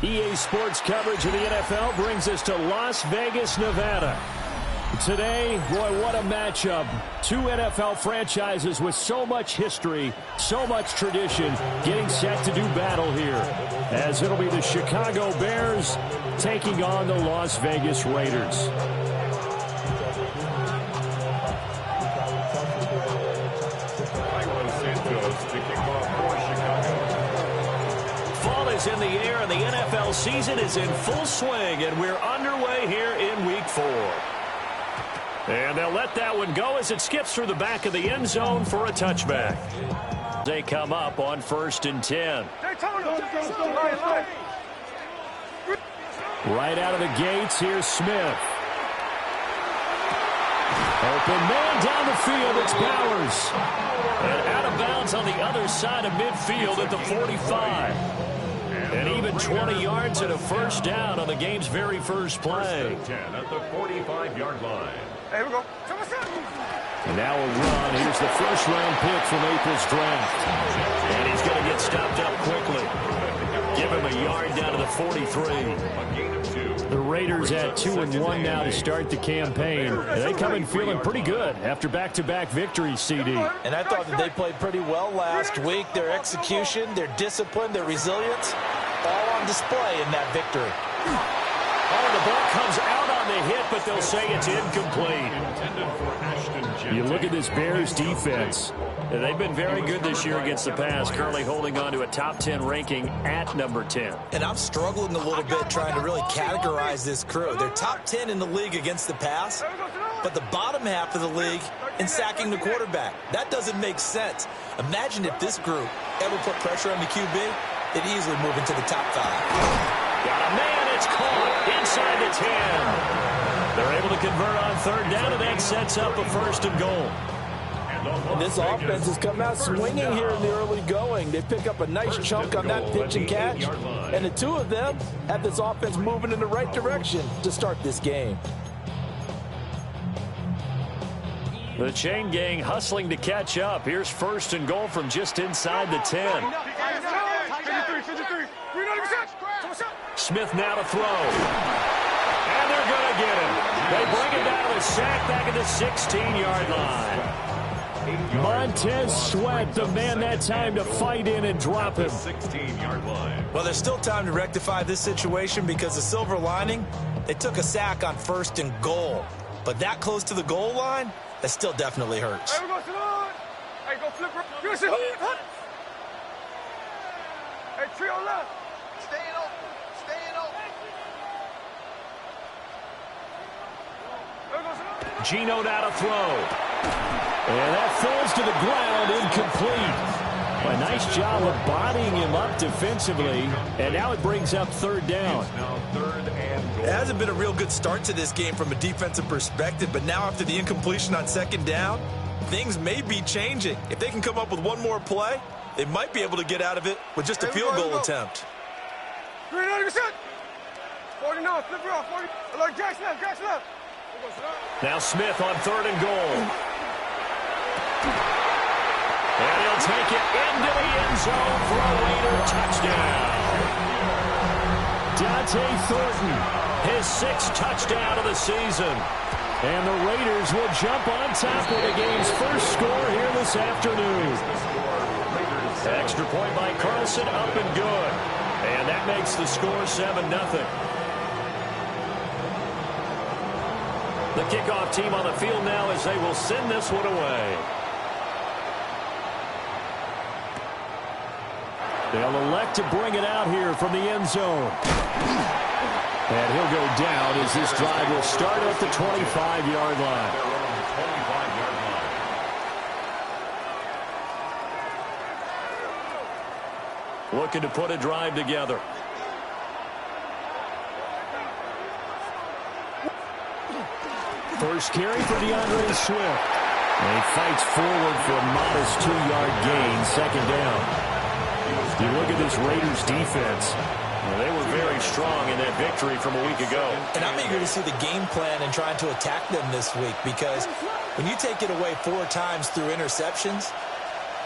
EA Sports coverage of the NFL brings us to Las Vegas, Nevada. Today, boy, what a matchup. Two NFL franchises with so much history, so much tradition, getting set to do battle here. As it'll be the Chicago Bears taking on the Las Vegas Raiders. Fall is in the air, and the NFL season is in full swing, and we're underway here in Week 4. And they'll let that one go as it skips through the back of the end zone for a touchback. They come up on 1st and 10. Right out of the gates, here's Smith. Open man down the field, it's Bowers. And out of bounds on the other side of midfield at the 45. And even 20 yards and a first down on the game's very first play. 10 at the 45-yard line. Here we go. And now a run. Here's the first-round pick from April's draft. And he's going to get stopped up quickly. Give him a yard down to the 43. The Raiders at 2-1 now to start the campaign. And they come in feeling pretty good after back-to-back victories, CD. And I thought that they played pretty well last week. Their execution, their discipline, their resilience, all on display in that victory. Oh, the ball comes out on the hit, but they'll say it's incomplete. You look at this Bears defense. They've been very good this year against the pass, currently holding on to a top 10 ranking at number 10. And I'm struggling a little bit trying to really categorize this crew. They're top 10 in the league against the pass, but the bottom half of the league in sacking the quarterback. That doesn't make sense. Imagine if this group ever put pressure on the QB, they'd easily move into the top 5. Got a man, it's caught inside the 10. They're able to convert on 3rd down, and that sets up a 1st and goal. And this offense has come out swinging here in the early going. They pick up a nice chunk on that pitch and catch. And the two of them have this offense moving in the right direction to start this game. The chain gang hustling to catch up. Here's 1st and goal from just inside the 10. Smith now to throw. And they're going to get him. They bring him down with a sack back at the 16-yard line. Montez Sweat, the man that time to fight in and drop him. 16-yard line. Well, there's still time to rectify this situation because the silver lining, they took a sack on 1st and goal. But that close to the goal line, that still definitely hurts. Hey, go flip. Hey, trio left. Staying open. Gino now to throw. And that falls to the ground, incomplete. A nice job of bodying him up defensively. And now it brings up 3rd down. It hasn't been a real good start to this game from a defensive perspective, but now after the incompletion on 2nd down, things may be changing. If they can come up with one more play, they might be able to get out of it with just a field goal attempt. 49%. 49, flip it off. 40. Like Jackson left. Now Smith on 3rd and goal. And he'll take it into the end zone for a Raider touchdown. Dante Thornton, his 6th touchdown of the season. And the Raiders will jump on top of the game's first score here this afternoon. Extra point by Carlson, up and good. And that makes the score 7-0. The kickoff team on the field now as they will send this one away. They'll elect to bring it out here from the end zone. And he'll go down as this drive will start at the 25-yard line. Looking to put a drive together. First carry for DeAndre Swift. And he fights forward for a modest 2-yard gain, 2nd down. You look at this Raiders defense. They were very strong in that victory from a week ago. And I'm eager to see the game plan and trying to attack them this week because when you take it away 4 times through interceptions,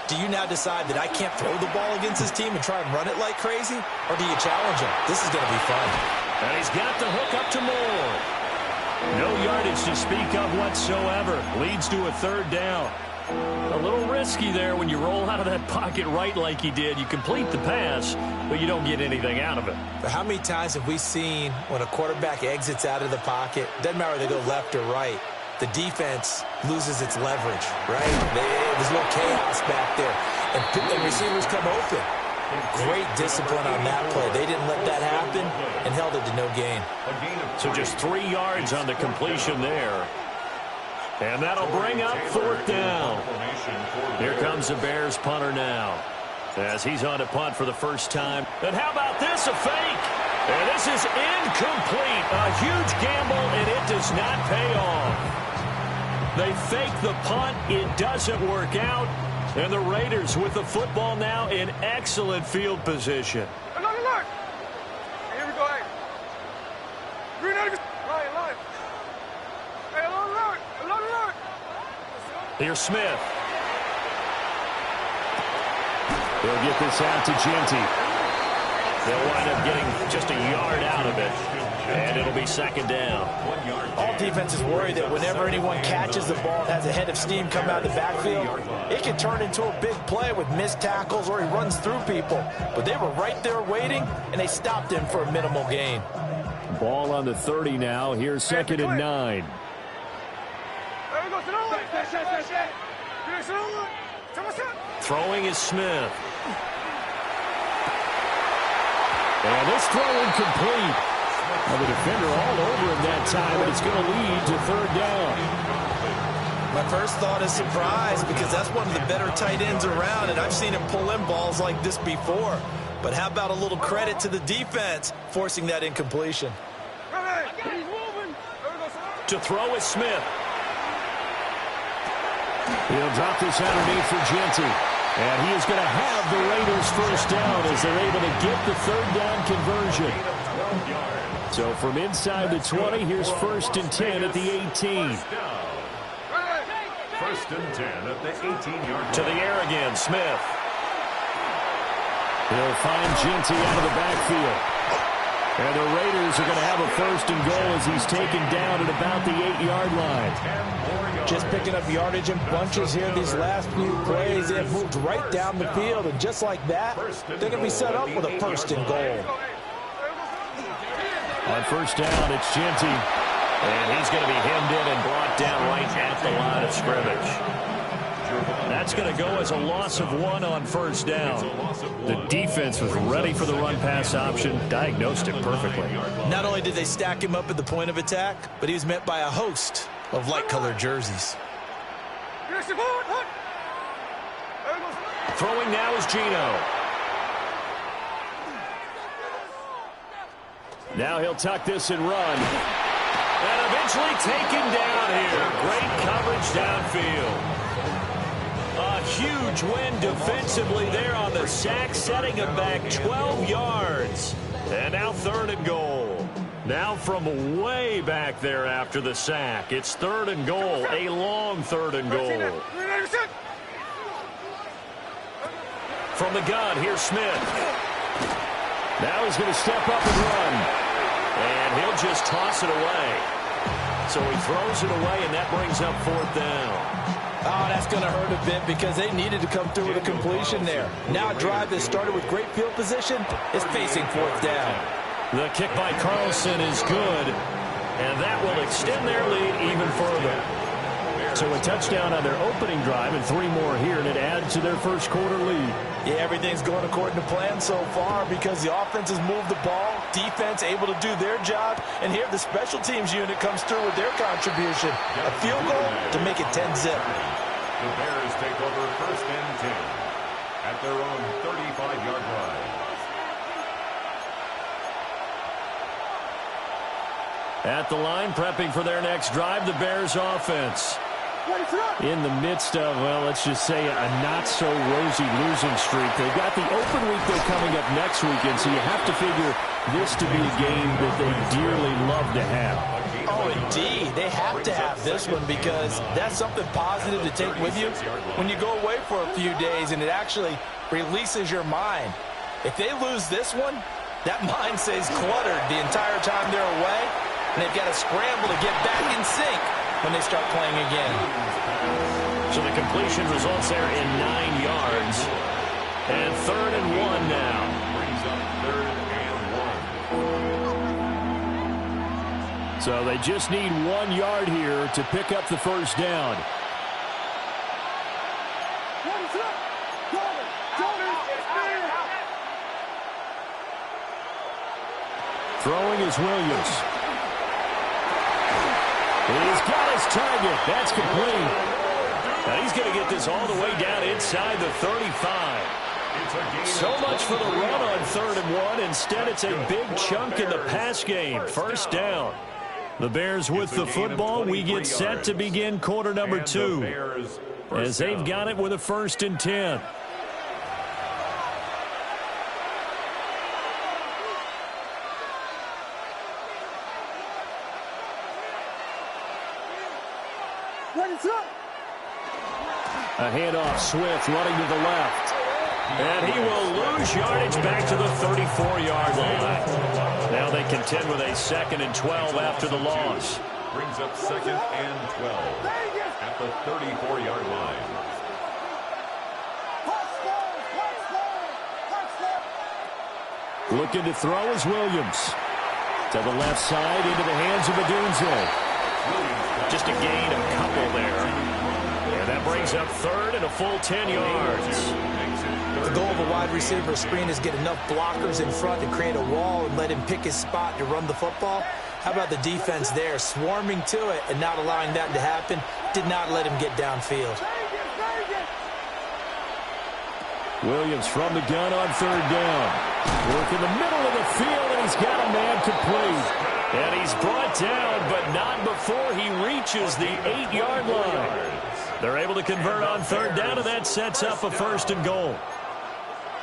Do you now decide that I can't throw the ball against this team and try and run it like crazy? Or do you challenge him? This is going to be fun. And he's got the hook up to Moore. No yardage to speak of whatsoever. Leads to a third down. A little risky there when you roll out of that pocket right like he did. You complete the pass, but you don't get anything out of it. But how many times have we seen when a quarterback exits out of the pocket, doesn't matter whether they go left or right, the defense loses its leverage, right? There's a little chaos back there, and receivers come open. Great discipline on that play. They didn't let that happen and held it to no gain. So just 3 yards on the completion there. And that'll bring up fourth down. Here comes the Bears punter now, as he's on to punt for the first time. And how about this, a fake? And this is incomplete. A huge gamble, and it does not pay off. They fake the punt. It doesn't work out. And the Raiders with the football now in excellent field position. Alert, alert. Here we go, hey. Green line. Hey, alert, alert. Here's Smith. They'll get this out to Genty. They'll wind up getting just a yard out of it. And it'll be second down. All defenses worry that whenever anyone catches the ball and has a head of steam come out of the backfield, it can turn into a big play with missed tackles or he runs through people. But they were right there waiting, and they stopped him for a minimal gain. Ball on the 30 now. Here's second and 9. Throwing is Smith. And this throw incomplete. Well, the defender all over him that time, and it's going to lead to third down. My first thought is surprise, because that's one of the better tight ends around, and I've seen him pull in balls like this before. But how about a little credit to the defense forcing that incompletion? To throw is Smith. He'll drop this underneath for Genty. And he is going to have the Raiders first down as they're able to get the third down conversion. So from inside the 20, here's first and 10 at the 18. First and 10 at the 18-yard line. To the air again, Smith. He'll find Genty out of the backfield. And the Raiders are going to have a first and goal as he's taken down at about the 8-yard line. Just picking up yardage in bunches here these last few plays. They have moved right down the field, and just like that, they're going to be set up with a first and goal. On first down, it's Genty. And he's going to be hemmed in and brought down right at the line of scrimmage. That's going to go as a loss of 1 on first down. The defense was ready for the run-pass option, diagnosed it perfectly. Not only did they stack him up at the point of attack, but he was met by a host of light-colored jerseys. Throwing now is Geno. Now he'll tuck this and run. And eventually taken down here. Great coverage downfield. A huge win defensively there on the sack, setting him back 12 yards. And now third and goal. Now from way back there after the sack, it's third and goal, a long third and goal. From the gun, here's Smith. Now he's going to step up and run. And he'll just toss it away. So he throws it away, and that brings up fourth down. Oh, that's going to hurt a bit because they needed to come through with a completion there. Now a drive that started with great field position is facing fourth down. The kick by Carlson is good, and that will extend their lead even further. So a touchdown on their opening drive and 3 more here, and it adds to their first quarter lead. Yeah, everything's going according to plan so far because the offense has moved the ball, defense able to do their job, and here the special teams unit comes through with their contribution. A field goal to make it 10-zip. The Bears take over first and 10 at their own 35-yard line. At the line, prepping for their next drive, the Bears offense. In the midst of, well, let's just say a not-so-rosy losing streak. They've got the open week they're coming up next weekend, so you have to figure this to be a game that they dearly love to have. Oh, indeed. They have to have this one because that's something positive to take with you when you go away for a few days, and it actually releases your mind. If they lose this one, that mind stays cluttered the entire time they're away, and they've got to scramble to get back in sync when they start playing again. So the completion results there in 9 yards. And 3rd and 1 now. Brings up 3rd and 1. So they just need 1 yard here to pick up the first down. Throwing is Williams. He's got his target. That's complete. Now he's going to get this all the way down inside the 35. So much for the run on 3rd and 1. Instead, it's a big chunk in the pass game. First down. The Bears with the football. We get set to begin quarter number 2. As they've got it with a 1st and 10. A handoff, Swift running to the left. And he will lose yardage back to the 34-yard line. Now they contend with a 2nd and 12 after the loss. Brings up 2nd and 12 at the 34-yard line. Looking to throw is Williams. To the left side into the hands of Odunze. Just a gain, a couple there. And that brings up 3rd and a full 10 yards. The goal of a wide receiver screen is get enough blockers in front to create a wall and let him pick his spot to run the football. How about the defense there, swarming to it and not allowing that to happen? Did not let him get downfield. Williams from the gun on 3rd down. Work in the middle of the field, and he's got a man complete. And he's brought down, but not before he reaches the 8-yard line. They're able to convert on 3rd down, and that sets up a 1st and goal.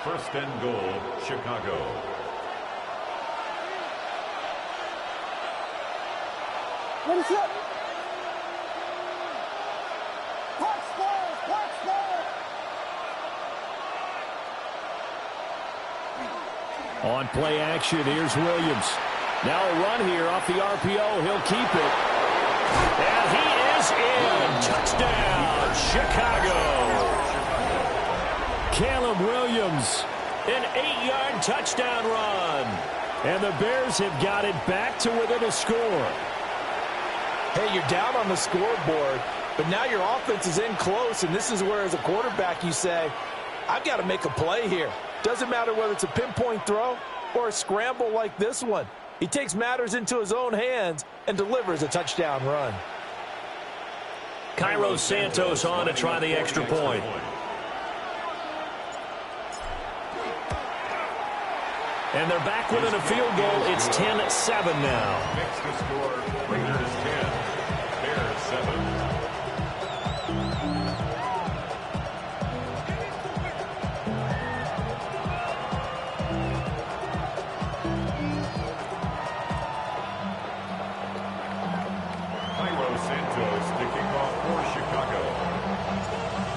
1st and goal, Chicago. What is up? On play action, here's Williams. Now a run here off the RPO. He'll keep it. And he is in. Touchdown, Chicago. Caleb Williams, an 8-yard touchdown run. And the Bears have got it back to within a score. Hey, you're down on the scoreboard, but now your offense is in close, and this is where, as a quarterback, you say, I've got to make a play here. Doesn't matter whether it's a pinpoint throw or a scramble like this one. He takes matters into his own hands and delivers a touchdown run. Cairo Santos on to try the extra point. And they're back within a field goal. It's 10-7 now. Makes the score. Raiders 10. Bears 7. Cairo Santos to kick off for Chicago.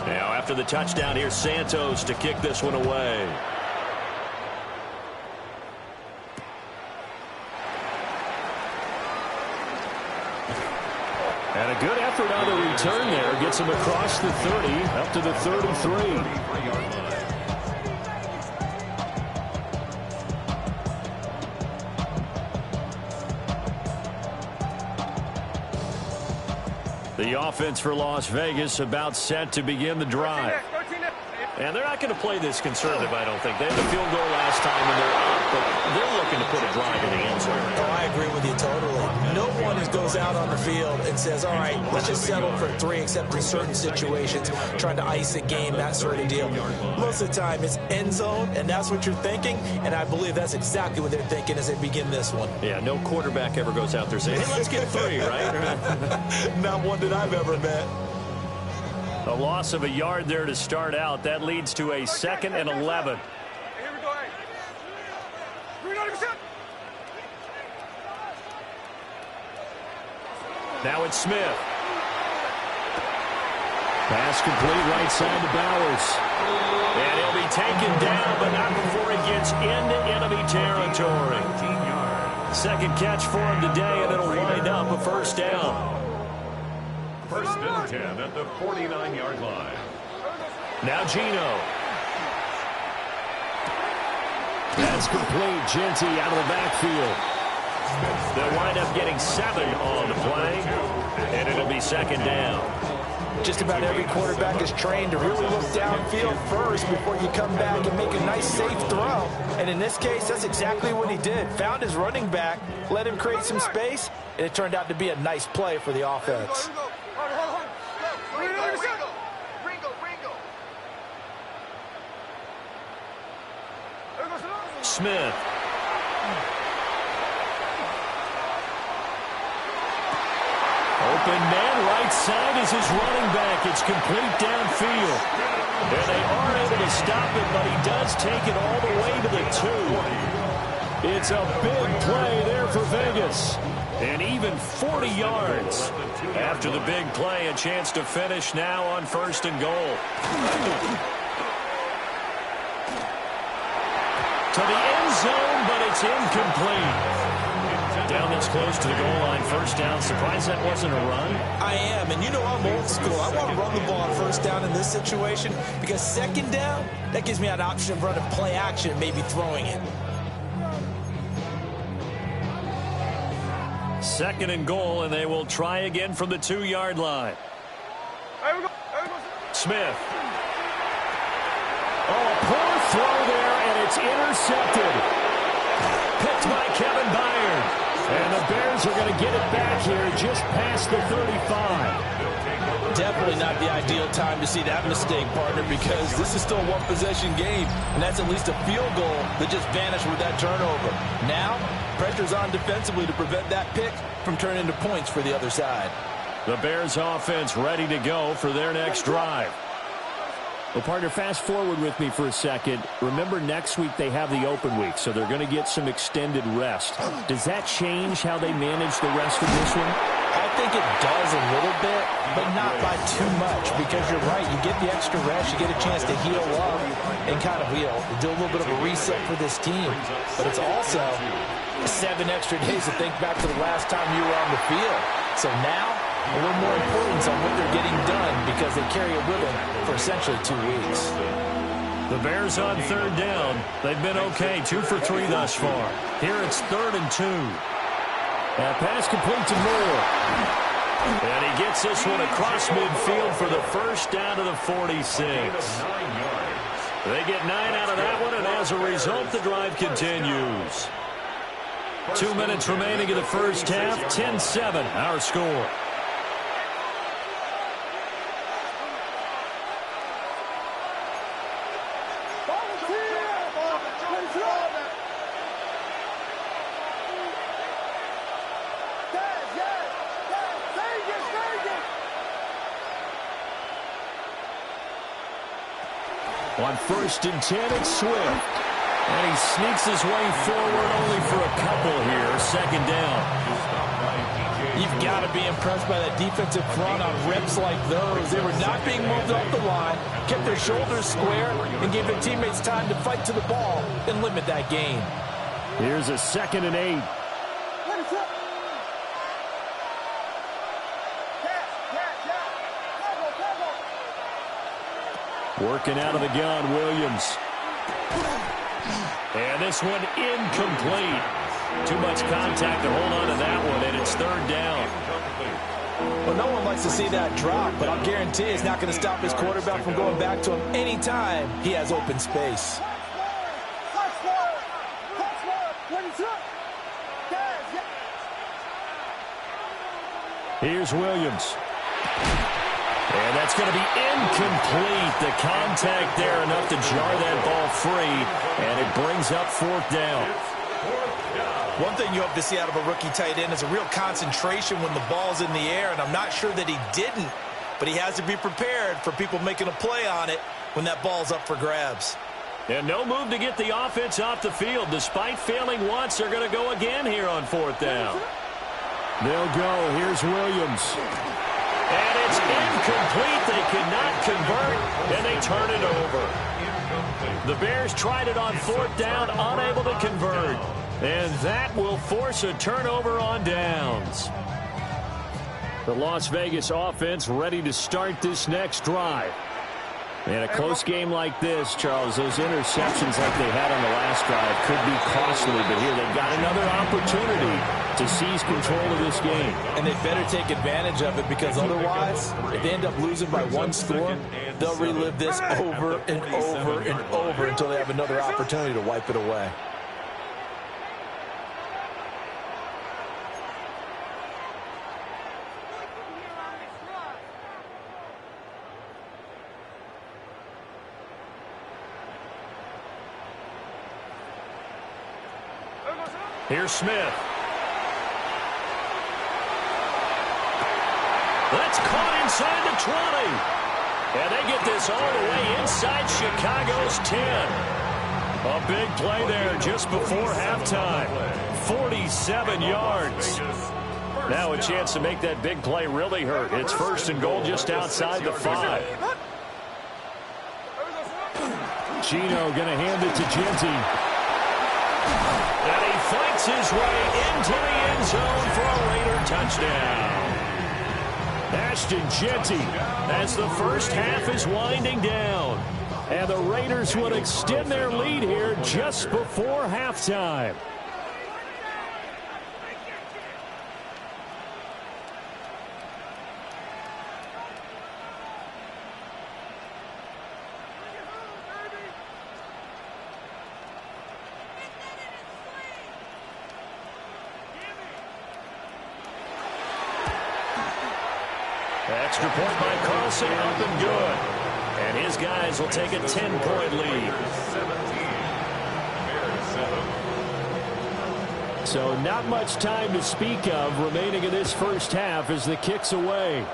Now after the touchdown, here's Santos to kick this one away. And a good effort on the return there. Gets him across the 30, up to the 33. The offense for Las Vegas about set to begin the drive. And they're not going to play this conservative, I don't think. They had the field goal last time and they're up, but they're looking to put a drive in the end zone. Oh, I agree with you totally. No one goes out on the field and says, all right, let's just settle for 3, except in certain situations, trying to ice a game, that sort of deal. Most of the time, it's end zone, and that's what you're thinking, and I believe that's exactly what they're thinking as they begin this one. Yeah, no quarterback ever goes out there saying, hey, let's get 3, right? Not one that I've ever met. A loss of a yard there to start out. That leads to a 2nd and 11. Here we go, hey. 390%. Now it's Smith. Pass complete right side to Bowers. And he'll be taken down, but not before he gets into enemy territory. Second catch for him today, and it'll wind up a first down. First and 10 at the 49-yard line. Now Geno. That's complete. Genty out of the backfield. They'll wind up getting 7 on the play, and it'll be second down. Just about every quarterback is trained to really look downfield first before you come back and make a nice, safe throw. And in this case, that's exactly what he did. Found his running back, let him create some space, and it turned out to be a nice play for the offense. Smith. Open man right side is his running back. It's complete downfield. And they are able to stop it, but he does take it all the way to the 2. It's a big play there for Vegas. And even 40 yards. After the big play, a chance to finish now on first and goal. To the end zone, but it's incomplete. Down this close to the goal line, first down. Surprised that wasn't a run? I am, and you know I'm old school. I want to run the ball on first down in this situation because second down, that gives me an option of running play action, maybe throwing it. Second and goal, and they will try again from the 2-yard line. Smith. Oh, a poor throw there, and it's intercepted. Picked by Kevin Byard. And the Bears are going to get it back here just past the 35. Definitely not the ideal time to see that mistake, partner, because this is still a one-possession game, and that's at least a field goal that just vanished with that turnover. Now, pressure's on defensively to prevent that pick from turning into points for the other side. The Bears offense ready to go for their next drive. Well, partner, fast forward with me for a second. Remember, next week they have the open week, so they're going to get some extended rest. Does that change how they manage the rest of this one? I think it does a little bit, but not by too much, because you're right. You get the extra rest, you get a chance to heal up and kind of do a little bit of a reset for this team. But it's also 7 extra days to think back to the last time you were on the field. So now, a little more importance on what they're getting done because they carry it with them for essentially 2 weeks. The Bears on third down. They've been okay, 2 for 3 thus far. Here it's 3rd and 2. That pass complete to Moore. And he gets this one across midfield for the first down to the 46. They get 9 out of that one, and as a result, the drive continues. 2 minutes remaining in the first half, 10-7, our score. On 1st and 10, it's Swift. And he sneaks his way forward only for a couple here. Second down. You've got to be impressed by that defensive front on reps like those. They were not being moved off the line, kept their shoulders square, and gave their teammates time to fight to the ball and limit that gain. Here's a 2nd and 8. Working out of the gun, Williams. And this one incomplete. Too much contact to hold on to that one, and it's 3rd down. Well, no one likes to see that drop, but I'll guarantee it's not going to stop his quarterback from going back to him anytime he has open space. Here's Williams. And that's going to be incomplete. The contact there enough to jar that ball free, and it brings up 4th down. One thing you hope to see out of a rookie tight end is a real concentration when the ball's in the air, and I'm not sure that he didn't, but he has to be prepared for people making a play on it when that ball's up for grabs. And no move to get the offense off the field. Despite failing once, they're going to go again here on 4th down. They'll go. Here's Williams. And it's incomplete. They cannot convert, and they turn it over. The Bears tried it on 4th down, unable to convert. And that will force a turnover on downs. The Las Vegas offense ready to start this next drive. In a close game like this, Charles, those interceptions like they had on the last drive could be costly, but here they've got another opportunity to seize control of this game. And they better take advantage of it, because otherwise, if they end up losing by 1 score, they'll relive this over and over and over until they have another opportunity to wipe it away. Here's Smith. That's caught inside the 20. And they get this all the way inside Chicago's 10. A big play there just before halftime. 47 yards. Now a chance to make that big play really hurt. It's 1st and goal just outside the 5. Gino going to hand it to Genty. And he fights his way into the end zone for a Raider touchdown. Ashton Genty, as the first half is winding down. And the Raiders would extend their lead here just before halftime. Extra point by Carlson, up and good. And his guys will take a 10-point lead. So not much time to speak of remaining in this first half as the kick's away.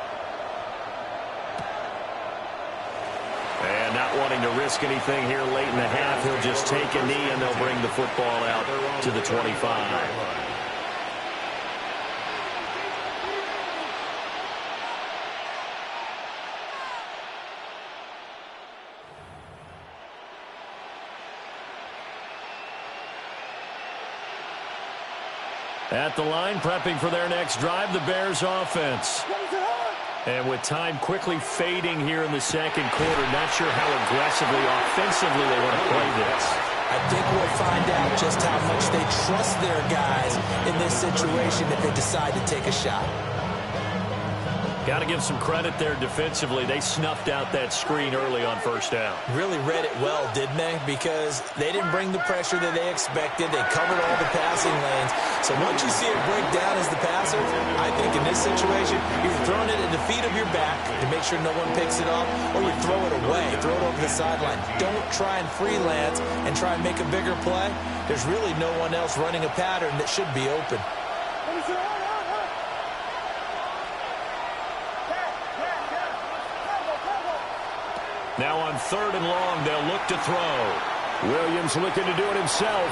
And not wanting to risk anything here late in the half, he'll just take a knee and they'll bring the football out to the 25. At the line, prepping for their next drive, the Bears offense. And with time quickly fading here in the second quarter, not sure how aggressively, offensively they want to play this. I think we'll find out just how much they trust their guys in this situation if they decide to take a shot. Got to give some credit there defensively. They snuffed out that screen early on 1st down. Really read it well, didn't they? Because they didn't bring the pressure that they expected. They covered all the passing lanes. So once you see it break down as the passer, I think in this situation, you're throwing it at the feet of your back to make sure no one picks it up, or you throw it away, throw it over the sideline. Don't try and freelance and try and make a bigger play. There's really no one else running a pattern that should be open. Now on 3rd and long, they'll look to throw. Williams looking to do it himself.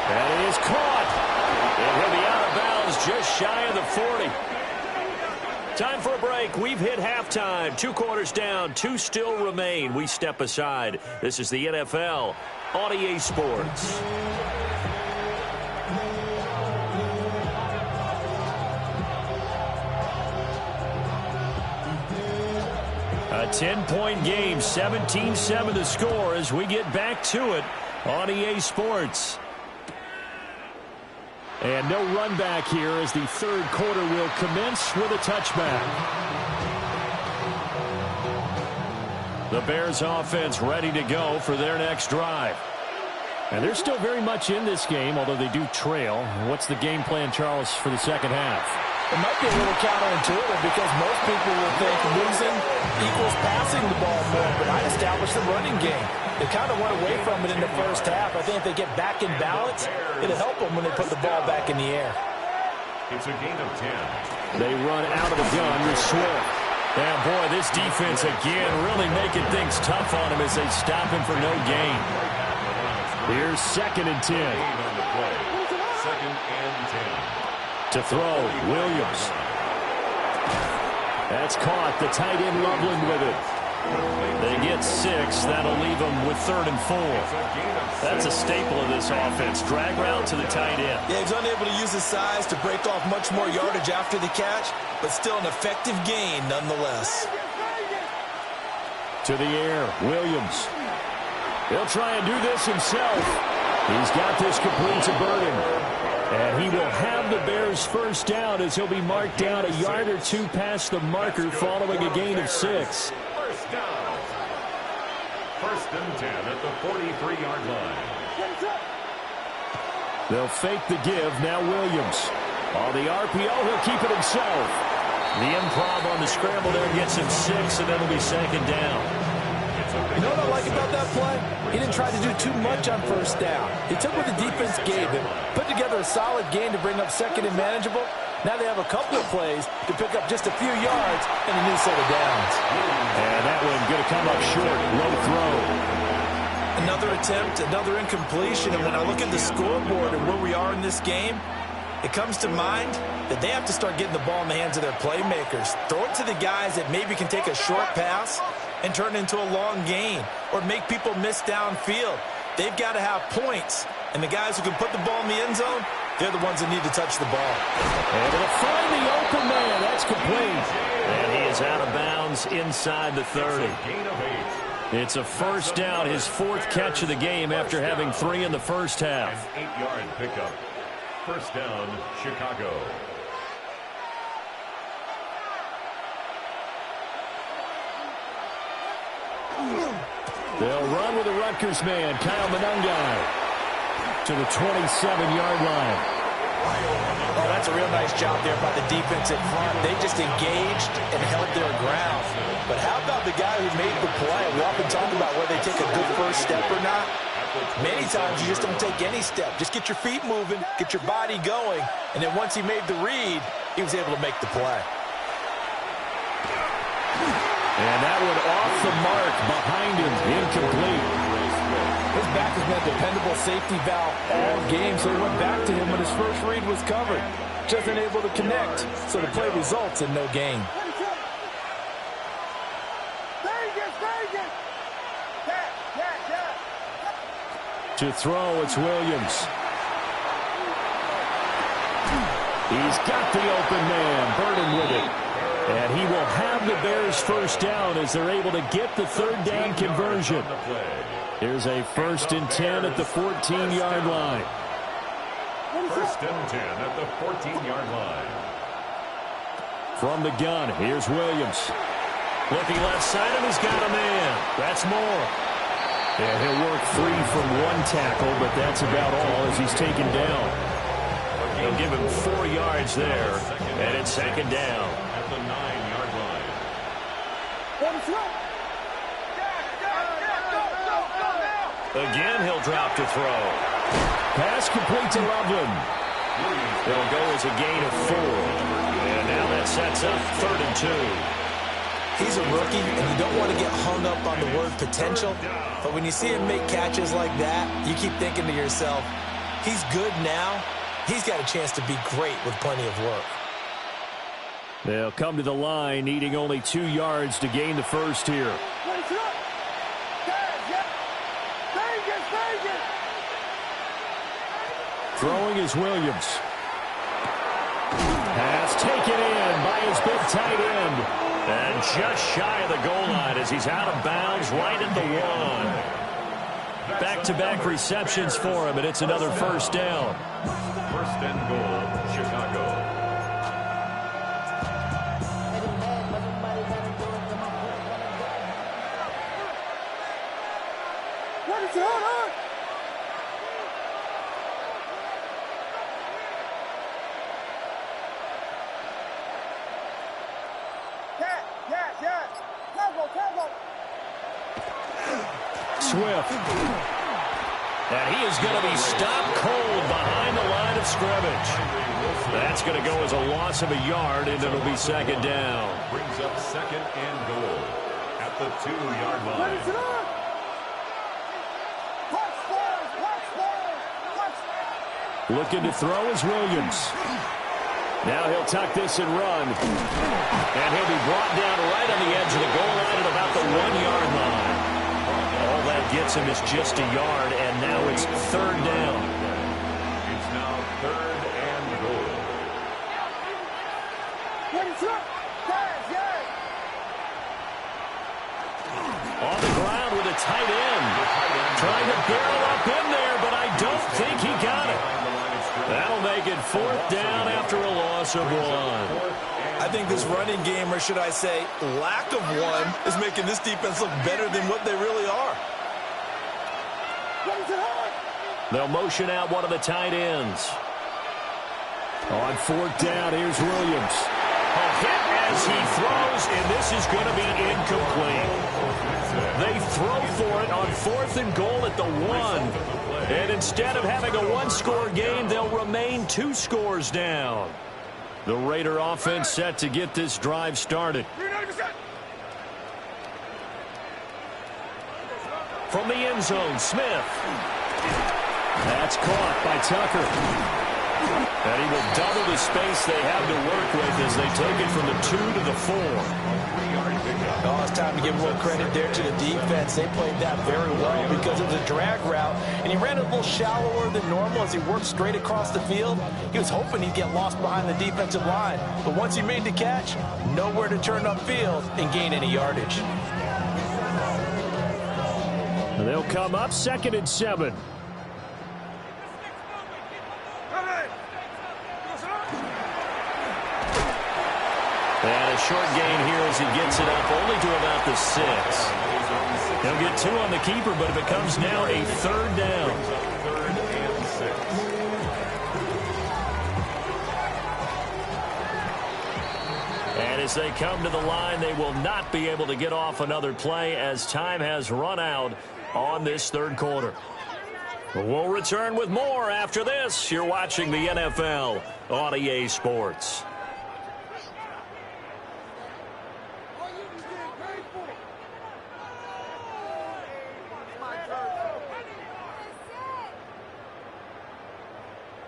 And it is caught. And he'll be out of bounds just shy of the 40. Time for a break. We've hit halftime. 2 quarters down. 2 still remain. We step aside. This is the NFL on EA Sports. A 10-point game, 17-7 to score as we get back to it on EA Sports. And no run back here as the 3rd quarter will commence with a touchback. The Bears offense ready to go for their next drive. And they're still very much in this game, although they do trail. What's the game plan, Charles, for the second half? It might be a little counterintuitive because most people will think losing equals passing the ball more, but I established the running game. They kind of went away from it in the first half. I think if they get back in balance, it'll help them when they put the ball back in the air. It's a gain of 10. They run out of the gun with Swift. Yeah, boy, this defense again really making things tough on him as they stop him for no gain. Here's 2nd and 10. On the play. 2nd and 10. To throw, Williams. That's caught. The tight end Loveland with it. They get 6. That'll leave them with 3rd and 4. That's a staple of this offense. Drag route to the tight end. Yeah, he's unable to use his size to break off much more yardage after the catch, but still an effective gain nonetheless. To the air, Williams. He'll try and do this himself. He's got this complete to Burden. And he will have the Bears first down as he'll be marked down a yard or 2 past the marker following a gain of 6. First down. 1st and 10 at the 43-yard line. They'll fake the give. Now Williams. On the RPO, he'll keep it himself. The improv on the scramble there gets him 6, and it'll be 2nd down. You know what I like about that play? He didn't try to do too much on 1st down. He took what the defense gave him, put together a solid game to bring up 2nd and manageable. Now they have a couple of plays to pick up just a few yards and a new set of downs. And that one going to come up short. Low throw. Another attempt, another incompletion. And when I look at the scoreboard and where we are in this game, it comes to mind that they have to start getting the ball in the hands of their playmakers. Throw it to the guys that maybe can take a short pass and turn it into a long gain or make people miss downfield. They've got to have points. And the guys who can put the ball in the end zone, they're the ones that need to touch the ball. Able to find the open man. That's complete. And he is out of bounds inside the 30. It's a first down, his 4th catch of the game after having 3 in the first half. An 8-yard pickup. First down, Chicago. They'll run with the Rutgers man, Kyle Monangai, to the 27-yard line. Oh, that's a real nice job there by the defense in front. They just engaged and held their ground. But how about the guy who made the play? We often talk about whether they take a good first step or not. Many times you just don't take any step. Just get your feet moving, get your body going, and then once he made the read, he was able to make the play. And that one off the mark behind him, incomplete. His back has been a dependable safety valve all game, so he went back to him when his first read was covered. Just unable to connect, so the play results in no gain. To throw, it's Williams. He's got the open man, Burden with it. And he will have the Bears first down as they're able to get the 3rd down conversion. Here's a 1st and 10 at the 14-yard line. 1st and 10 at the 14-yard line. From the gun, here's Williams. Looking left side, and he's got a man. That's Moore. And he'll work free from 1 tackle, but that's about all as he's taken down. They'll give him 4 yards there, and it's 2nd down. At the 9-yard line. Again, he'll drop to throw. Pass complete to Loveland. It'll go as a gain of 4. And now that sets up 3rd and 2. He's a rookie, and you don't want to get hung up on the word potential. But when you see him make catches like that, you keep thinking to yourself, he's good now. He's got a chance to be great with plenty of work. They'll come to the line, needing only 2 yards to gain the first here. Throwing is Williams. Pass taken in by his big tight end. And just shy of the goal line as he's out of bounds right at the 1. Back-to-back receptions for him, and it's another first down. 1st and goal, Chicago. What is going on? Swift. And he is going to be stopped cold behind the line of scrimmage. That's going to go as a loss of a yard, and it'll be 2nd down. Brings up 2nd and goal at the 2-yard line. Looking to throw is Williams. Now he'll tuck this and run. And he'll be brought down right on the edge of the goal line at about the 1-yard line. All that gets him is just a yard, and now it's third down. It's now third and goal. On the ground with a tight end. Trying to barrel up in there, but I don't think he got it. That'll make it fourth down after a loss of 1. I think this running game, or should I say lack of one, is making this defense look better than what they really are. They'll motion out one of the tight ends. On fourth down, here's Williams. A hit as he throws, and this is going to be incomplete. They throw for it on fourth and goal at the 1. And instead of having a one-score game, they'll remain 2 scores down. The Raider offense set to get this drive started. From the end zone, Smith. That's caught by Tucker. And he will double the space they have to work with as they take it from the 2 to the 4. Oh, it's time to give a little credit there to the defense. They played that very well because it was a drag route, and he ran it a little shallower than normal as he worked straight across the field. He was hoping he'd get lost behind the defensive line, but once he made the catch, nowhere to turn upfield and gain any yardage. And they'll come up 2nd and 7. And a short gain here as he gets it up only to about the 6. He'll get 2 on the keeper, but it becomes now a third down. And as they come to the line, they will not be able to get off another play as time has run out on this third quarter. We'll return with more after this. You're watching the NFL on EA Sports.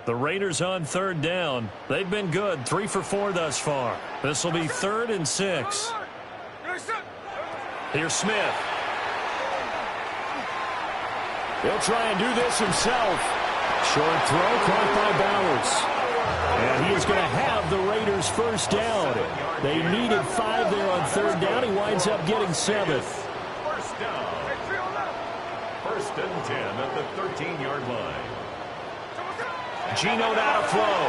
The Raiders on third down. They've been good, 3 for 4 thus far. This will be 3rd and 6. Here's Smith. He'll try and do this himself. Short throw caught by Bowers. And he is going to have the Raiders first down. They needed 5 there on third down. He winds up getting 7. First down. 1st and 10 at the 13-yard line. Geno now to throw.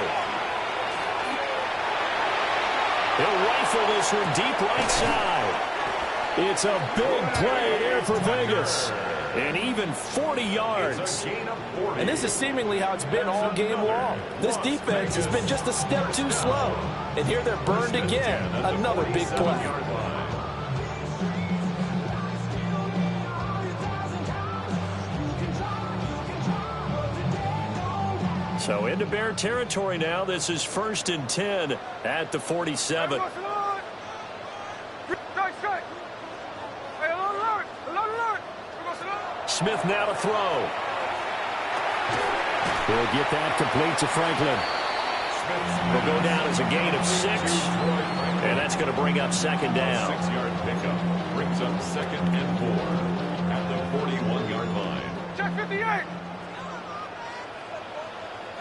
He'll rifle this one deep right side. It's a big play there for Vegas. And even 40 yards. And this is seemingly how it's been all game long. This defense has been just a step too slow. And here they're burned again. Another big play. So into Bear territory now. This is 1st and 10 at the 47. Smith now to throw. He'll get that complete to Franklin. Will go down as a gain of 6. And that's going to bring up 2nd down. 6-yard pickup brings up 2nd and 4 at the 41-yard line. Check 58.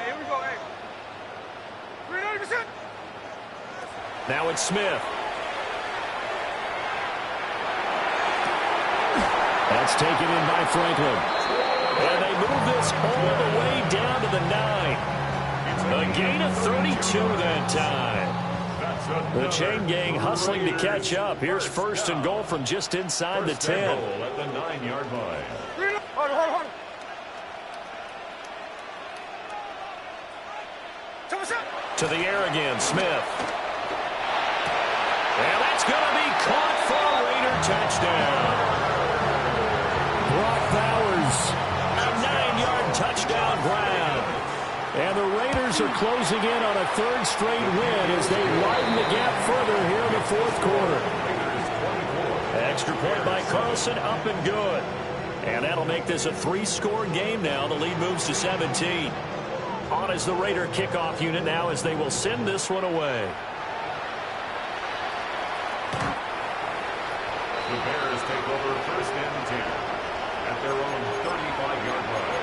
Here we go, hey. 390%. Now it's Smith. That's taken in by Franklin. And they move this all the way down to the 9. A gain of 32 that time. The chain gang hustling to catch up. Here's 1st and goal from just inside the 10. At the 9-yard line. Hold. To the air again, Smith. And that's going to be caught for a Raider touchdown. Brock Bowers, a 9-yard touchdown grab. And the Raiders are closing in on a 3rd straight win as they widen the gap further here in the 4th quarter. Extra point by Carlson, up and good. And that'll make this a 3-score game now. The lead moves to 17. on as the Raider kickoff unit now as they will send this one away. The Bears take over first and 10 at their own 35-yard line.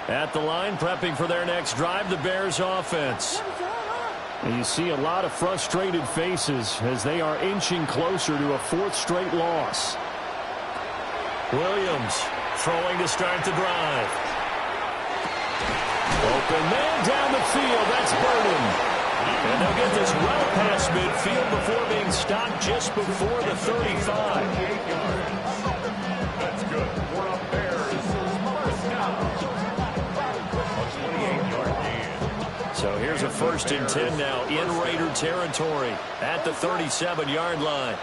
At the line, prepping for their next drive, the Bears offense. And you see a lot of frustrated faces as they are inching closer to a fourth straight loss. Williams throwing to start the drive. Open man down the field. That's Burden. And they'll get this well past midfield before being stopped just before the 35. That's good for a Bears first down. So here's a 1st and 10 now in Raider territory at the 37-yard line.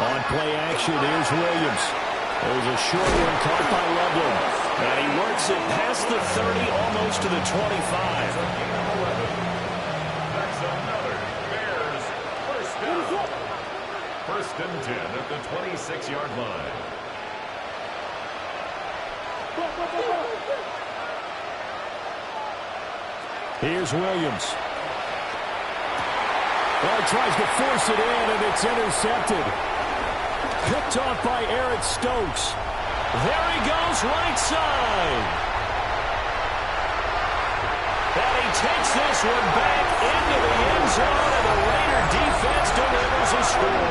On play action, here's Williams. There's a short one caught by Loveland. And he works it past the 30, almost to the 25. That's another Bears first down. 1st and 10 at the 26-yard line. Here's Williams. Well, he tries to force it in, and it's intercepted. Picked off by Eric Stokes. There he goes, right side. And he takes this one back into the end zone, and the Raider defense delivers a score.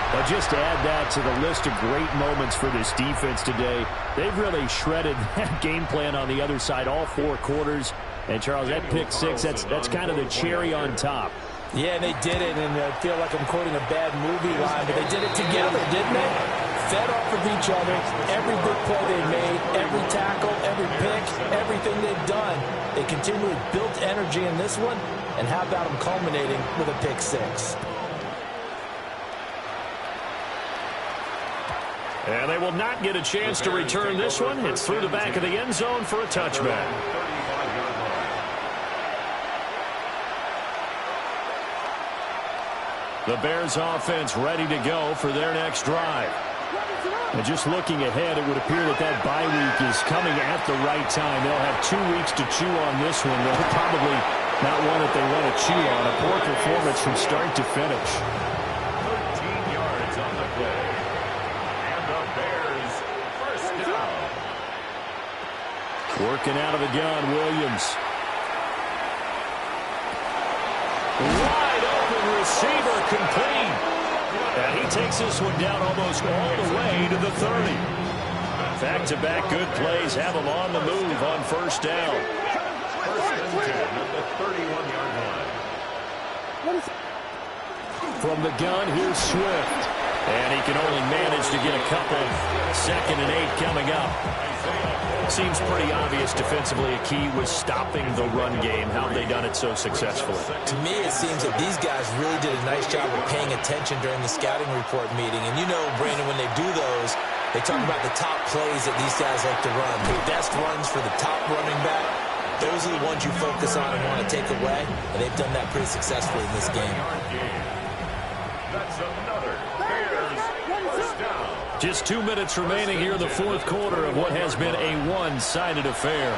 Well, just to add that to the list of great moments for this defense today, they've really shredded that game plan on the other side all 4 quarters. And, Charles, that pick six, that's kind of the cherry on top. Yeah, they did it, and I feel like I'm quoting a bad movie line, but they did it together, didn't they? Fed off of each other, every big play they made, every tackle, every pick, everything they've done. They continually built energy in this one, and how about them culminating with a pick six? And they will not get a chance to return this one. It's through the back of the end zone for a touchback. The Bears offense ready to go for their next drive. And just looking ahead, it would appear that bye week is coming at the right time. They'll have 2 weeks to chew on this one. They'll probably not one that they want to chew on. A poor performance from start to finish. 13 yards on the play. And the Bears first down. Working out of the gun, Williams. Wide open receiver, complete. And he takes this one down almost all the way to the 30. Back-to-back good plays have him on the move on first down. 1st and 10 at the 31-yard line. From the gun, here's Swift. And he can only manage to get a couple. 2nd and 8 coming up. Seems pretty obvious defensively a key was stopping the run game. How have they done it so successfully? To me, it seems that these guys really did a nice job of paying attention during the scouting report meeting. And you know, Brandon, when they do those, they talk about the top plays that these guys like to run. The best runs for the top running back. Those are the ones you focus on and want to take away. And they've done that pretty successfully in this game. That's another Bears first down. Just 2 minutes remaining here in the 4th quarter of what has been a one-sided affair.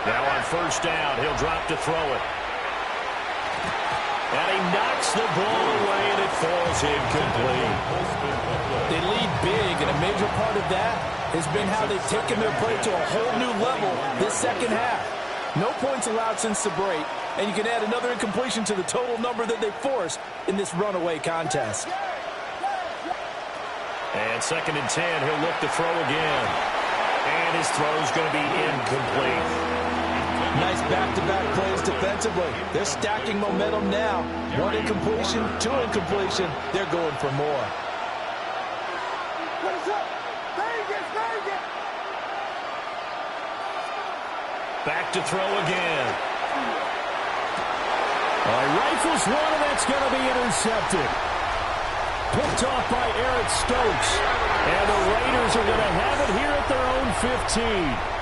Now on first down, he'll drop to throw it. And he knocks the ball away, and it falls incomplete. They lead big, and a major part of that has been how they've taken their play to a whole new level this second half. No points allowed since the break, and you can add another incompletion to the total number that they forced in this runaway contest. And 2nd and 10, he'll look to throw again. And his throw's going to be incomplete. Nice back-to-back plays defensively. They're stacking momentum now. 1 incompletion, 2 incompletion. They're going for more. back to throw again. Rifles one, and that's going to be intercepted. Picked off by Eric Stokes. And the Raiders are going to have it here at their own 15.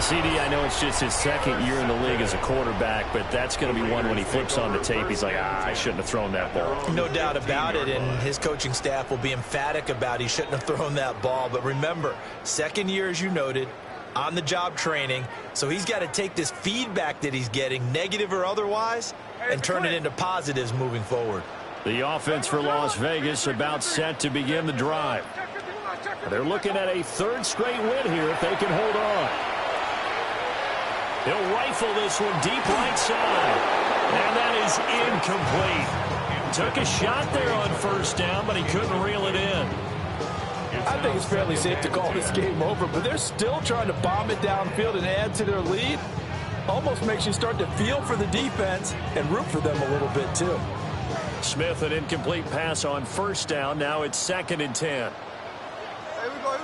CD, I know it's just his second year in the league as a quarterback, but that's going to be one when he flips on the tape, he's like, I shouldn't have thrown that ball. No doubt about it, and his coaching staff will be emphatic about he shouldn't have thrown that ball. But remember, second year, as you noted, on-the-job training, so he's got to take this feedback that he's getting, negative or otherwise, and turn it into positives moving forward. The offense for Las Vegas about set to begin the drive. They're looking at a third straight win here if they can hold on. He'll rifle this one deep right side. And that is incomplete. Took a shot there on first down, but he couldn't reel it in. I think it's fairly safe to call this game over, but they're still trying to bomb it downfield and add to their lead. Almost makes you start to feel for the defense and root for them a little bit too. Smith, an incomplete pass on first down. Now it's 2nd and 10. Here we go.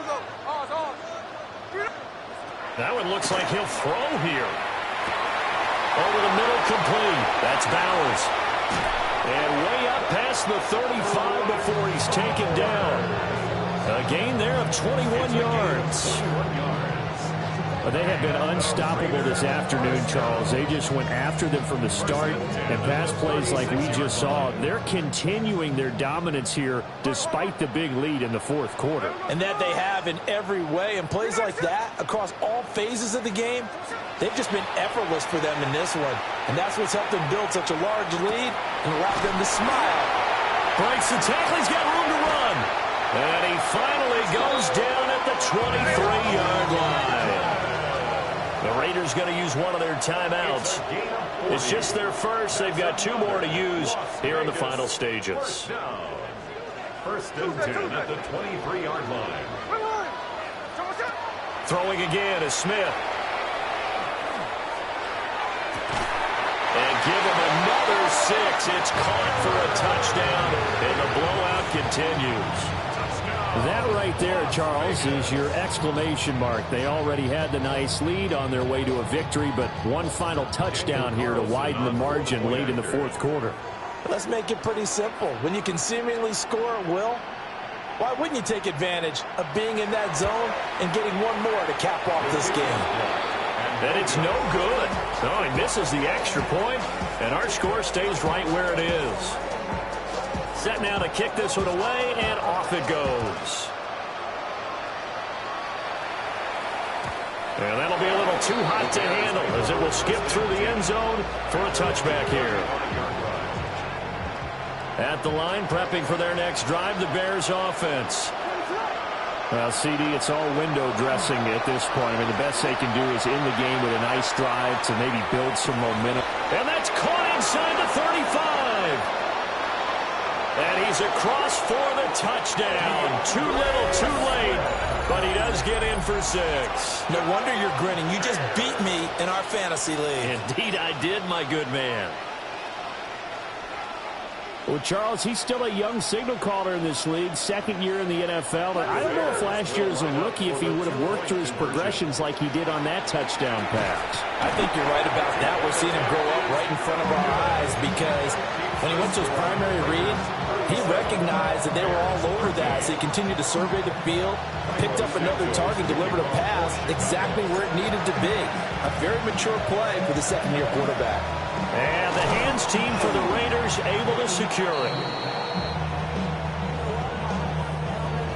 That one looks like he'll throw here. Over the middle, complete. That's Bowers. And way up past the 35 before he's taken down. A gain there of 21 yards. They have been unstoppable this afternoon, Charles. They just went after them from the start, and pass plays like we just saw, they're continuing their dominance here despite the big lead in the fourth quarter. And that they have in every way, and plays like that across all phases of the game, they've just been effortless for them in this one. And that's what's helped them build such a large lead and allowed them to smile. Breaks the tackle, he's got room to run. And he finally goes down at the 23-yard line. The Raiders going to use one of their timeouts. It's just their first. They've got 2 more to use here in the final stages. First and 10 at the 23-yard line. Throwing again is Smith. And give him another 6. It's caught for a touchdown, and the blowout continues. That right there, Charles, is your exclamation mark. They already had the nice lead on their way to a victory, but one final touchdown here to widen the margin late in the fourth quarter. Let's make it pretty simple. When you can seemingly score at will, why wouldn't you take advantage of being in that zone and getting one more to cap off this game? And it's no good. No, he misses the extra point, and our score stays right where it is. Set now to kick this one away, and off it goes. And that'll be a little too hot to handle as it will skip through the end zone for a touchback here. At the line, prepping for their next drive, the Bears offense. Well, CD, it's all window dressing at this point. I mean, the best they can do is in the game with a nice drive to maybe build some momentum. And that's caught inside the 35. And he's across for the touchdown. Too little, too late, but he does get in for 6. No wonder you're grinning. You just beat me in our fantasy league. Indeed I did, my good man. Well, Charles, he's still a young signal caller in this league, second year in the NFL. And I don't know if last year as a rookie, if he would have worked through his progressions like he did on that touchdown pass. I think you're right about that. We're seeing him grow up right in front of our eyes because when he went to his primary read, he recognized that they were all over that. So he continued to survey the field, picked up another target, delivered a pass exactly where it needed to be. A very mature play for the second-year quarterback. And the hands team for the Raiders able to secure it.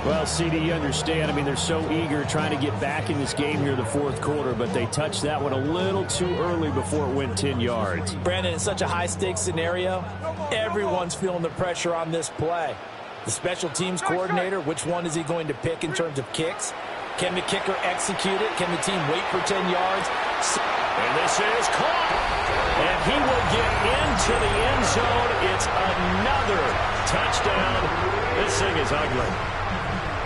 Well, CD, you understand. I mean, they're so eager trying to get back in this game here in the fourth quarter, but they touched that one a little too early before it went 10 yards. Brandon, it's such a high-stakes scenario. Everyone's feeling the pressure on this play. The special teams coordinator, which one is he going to pick in terms of kicks? Can the kicker execute it? Can the team wait for 10 yards? And this is caught. And he will get into the end zone. It's another touchdown. This thing is ugly.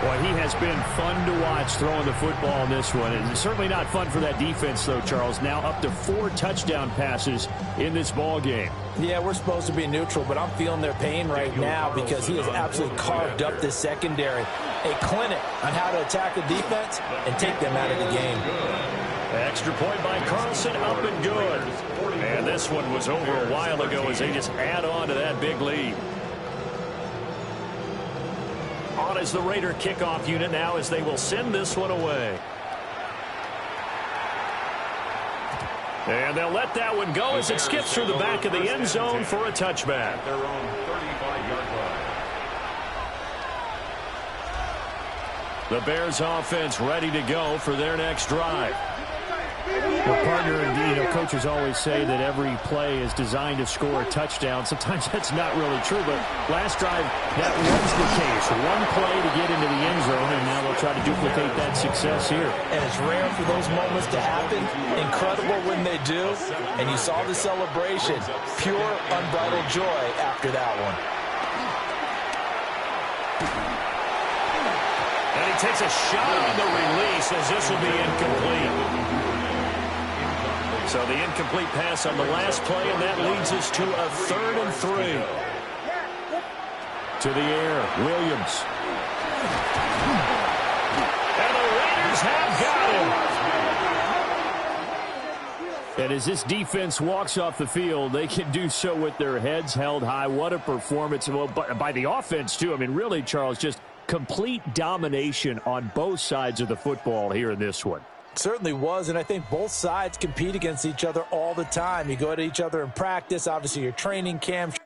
Boy, he has been fun to watch throwing the football in this one. And certainly not fun for that defense, though, Charles. Now up to 4 touchdown passes in this ball game. Yeah, we're supposed to be neutral, but I'm feeling their pain right now because he has absolutely carved up this secondary. A clinic on how to attack the defense and take them out of the game. Extra point by Carlson, up and good. And this one was over a while ago as they just add on to that big lead. On is the Raider kickoff unit now as they will send this one away. And they'll let that one go as it skips through the back of the end zone for a touchback. Their own 35-yard line. The Bears offense ready to go for their next drive. Well, partner, coaches always say that every play is designed to score a touchdown. Sometimes that's not really true, but last drive, that was the case. One play to get into the end zone, and now they'll try to duplicate that success here. And it's rare for those moments to happen. Incredible when they do. And you saw the celebration. Pure, unbridled joy after that one. And he takes a shot on the release as this will be incomplete. So the incomplete pass on the last play, and that leads us to a 3rd and 3. To the air, Williams. And the Raiders have got him. And as this defense walks off the field, they can do so with their heads held high. What a performance. Well, by the offense, too. I mean, really, Charles, just complete domination on both sides of the football here in this one. Certainly was, and I think both sides compete against each other all the time. You go to each other in practice, obviously your training camp.